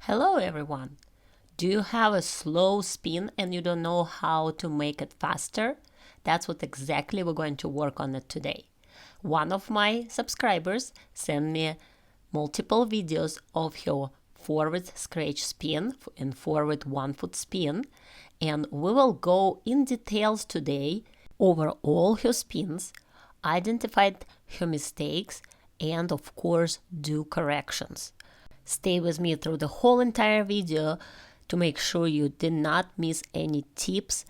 Hello everyone! Do you have a slow spin and you don't know how to make it faster? That's what exactly we're going to work on it today. One of my subscribers sent me multiple videos of her forward scratch spin and forward 1-foot spin, and we will go in details today over all her spins, identify her mistakes, and of course do corrections. Stay with me through the whole entire video to make sure you did not miss any tips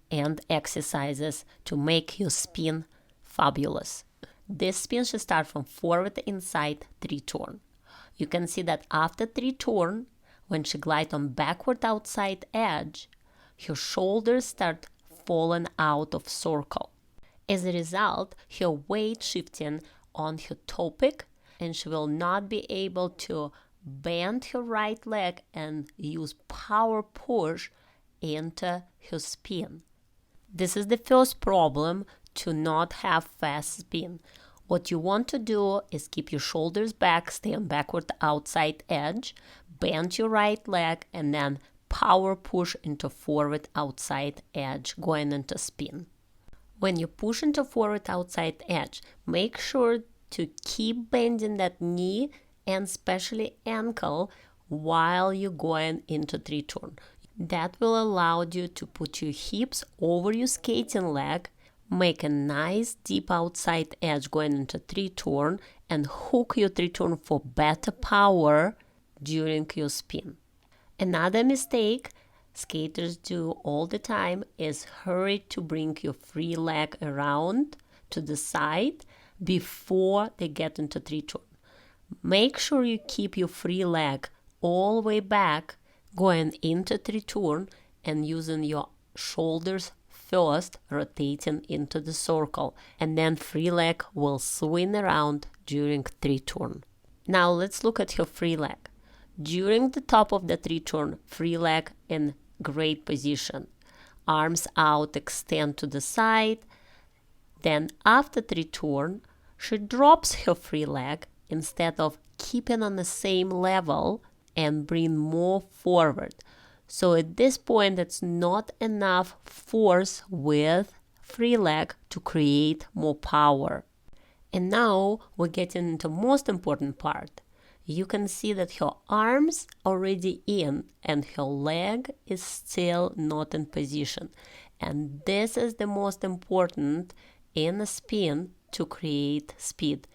and exercises to make your spin fabulous. This spin should start from forward inside 3 turn. You can see that after 3 turn, when she glides on backward outside edge, her shoulders start falling out of circle. As a result, her weight shifting on her toe pick, and she will not be able to bend her right leg and use power push into her spin. This is the first problem to not have fast spin. What you want to do is keep your shoulders back, stay on backward outside edge, bend your right leg, and then power push into forward outside edge going into spin. When you push into forward outside edge, make sure to keep bending that knee and especially ankle while you're going into 3 turn. That will allow you to put your hips over your skating leg, make a nice deep outside edge going into 3 turn, and hook your 3 turn for better power during your spin. Another mistake skaters do all the time is hurry to bring your free leg around to the side before they get into 3 turn. Make sure you keep your free leg all the way back going into 3 turn and using your shoulders first, rotating into the circle, and then free leg will swing around during 3 turn. Now let's look at your free leg. During the top of the 3 turn, free leg in great position. Arms out, extend to the side. Then after 3 turn, she drops her free leg instead of keeping on the same level and bring more forward. So at this point, it's not enough force with free leg to create more power. And now we're getting into most important part. You can see that her arms already in and her leg is still not in position. And this is the most important in a spin to create speed.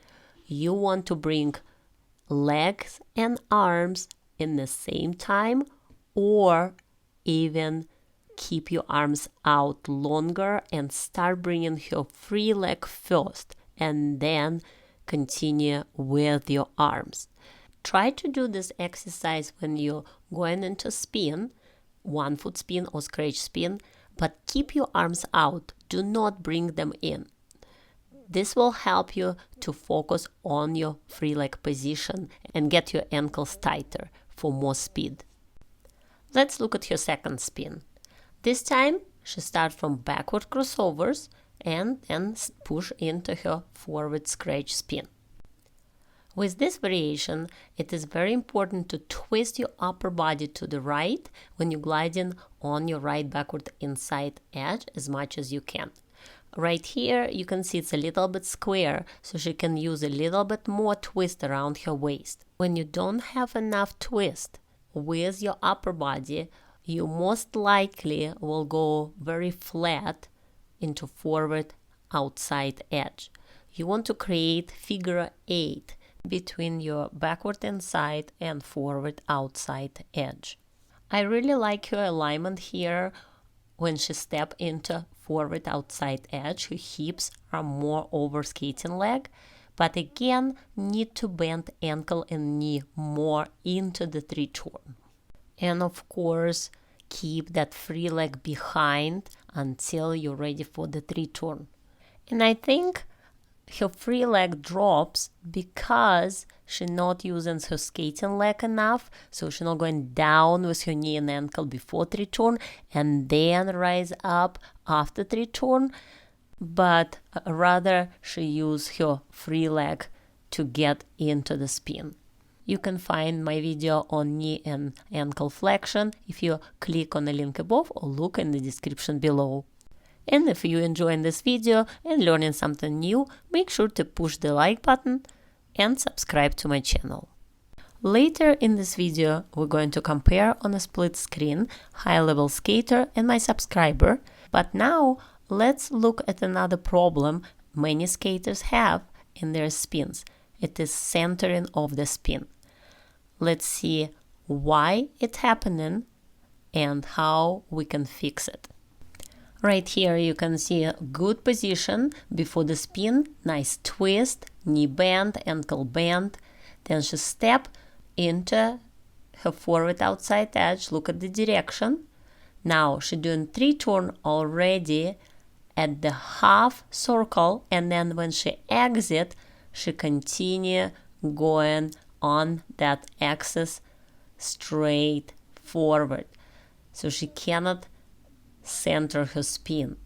You want to bring legs and arms in the same time, or even keep your arms out longer and start bringing your free leg first and then continue with your arms. Try to do this exercise when you're going into spin, 1-foot spin or scratch spin, but keep your arms out. Do not bring them in. This will help you to focus on your free leg position and get your ankles tighter for more speed. Let's look at your second spin. This time, she starts from backward crossovers and then push into her forward scratch spin. With this variation, it is very important to twist your upper body to the right when you're gliding on your right backward inside edge as much as you can. Right here, you can see it's a little bit square, so she can use a little bit more twist around her waist. When you don't have enough twist with your upper body, you most likely will go very flat into forward outside edge. You want to create figure 8 between your backward inside and forward outside edge. I really like her alignment here when she steps into forward outside edge. Her hips are more over skating leg, but again need to bend ankle and knee more into the 3 turn. And of course, keep that free leg behind until you're ready for the 3 turn. And I think her free leg drops because she's not using her skating leg enough, so she's not going down with her knee and ankle before 3 turn and then rise up after 3 turn, but rather she use her free leg to get into the spin. You can find my video on knee and ankle flexion if you click on the link above or look in the description below. And if you enjoyed this video and learning something new, make sure to push the like button and subscribe to my channel. Later in this video, we're going to compare on a split screen high-level skater and my subscriber. But now let's look at another problem many skaters have in their spins. It is centering of the spin. Let's see why it's happening and how we can fix it. Right here you can see a good position before the spin, nice twist, knee bend, ankle bend. Then she step into her forward outside edge, look at the direction. Now she's doing 3 turn already at the half circle, and then when she exit, she continue going on that axis straight forward. So she cannot center her spin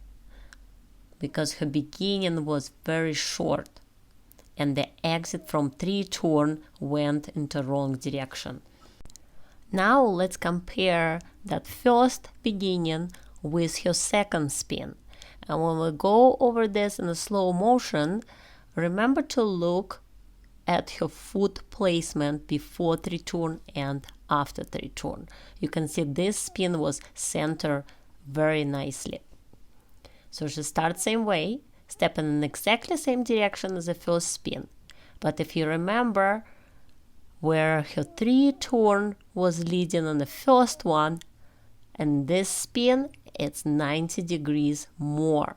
because her beginning was very short and the exit from 3 turn went into wrong direction. Now let's compare that first beginning with her second spin. And when we go over this in a slow motion, remember to look at her foot placement before 3 turn and after 3 turn. You can see this spin was centered very nicely. So she starts same way, stepping in exactly same direction as the first spin. But if you remember where her 3 turn was leading on the first one, and this spin, it's 90 degrees more.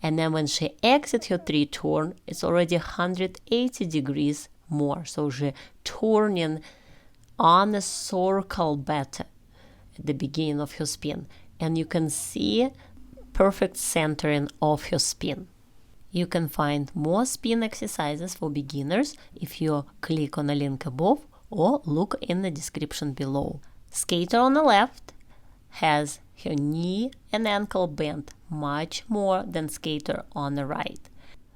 And then when she exits her 3 turn, it's already 180 degrees more. So she turning on a circle better at the beginning of her spin. And you can see perfect centering of her spin. You can find more spin exercises for beginners if you click on the link above or look in the description below. Skater on the left has her knee and ankle bent much more than skater on the right.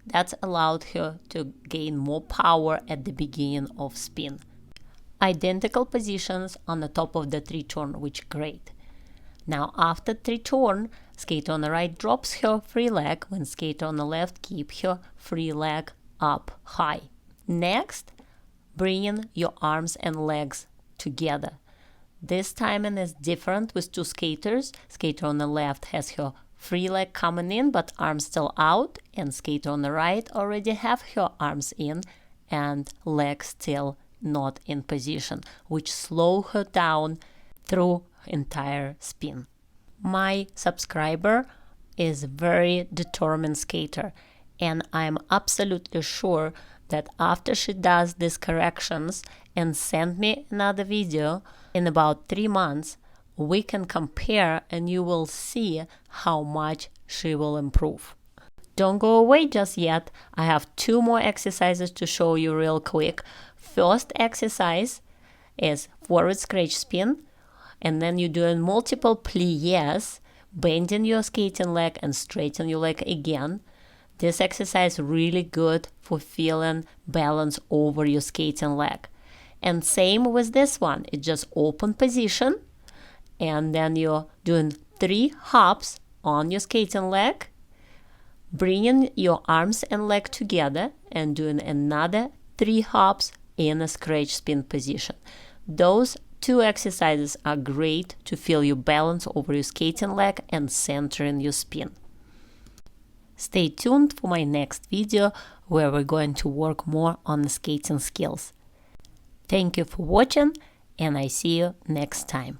That's allowed her to gain more power at the beginning of spin. Identical positions on the top of the 3 turn, which great. Now after 3 turn, skater on the right drops her free leg when skater on the left keep her free leg up high. Next, bringing your arms and legs together. This timing is different with 2 skaters. Skater on the left has her free leg coming in but arms still out, and skater on the right already have her arms in and legs still not in position, which slow her down through entire spin. My subscriber is a very determined skater, and I'm absolutely sure that after she does these corrections and send me another video in about 3 months, we can compare and you will see how much she will improve. Don't go away just yet. I have 2 more exercises to show you real quick. First exercise is forward scratch spin, and then you're doing multiple pliés, bending your skating leg and straightening your leg again. This exercise is really good for feeling balance over your skating leg. And same with this one, it's just open position, and then you're doing 3 hops on your skating leg, bringing your arms and leg together and doing another 3 hops in a scratch spin position. Those 2 exercises are great to feel your balance over your skating leg and centering your spin. Stay tuned for my next video where we're going to work more on the skating skills. Thank you for watching, and I see you next time.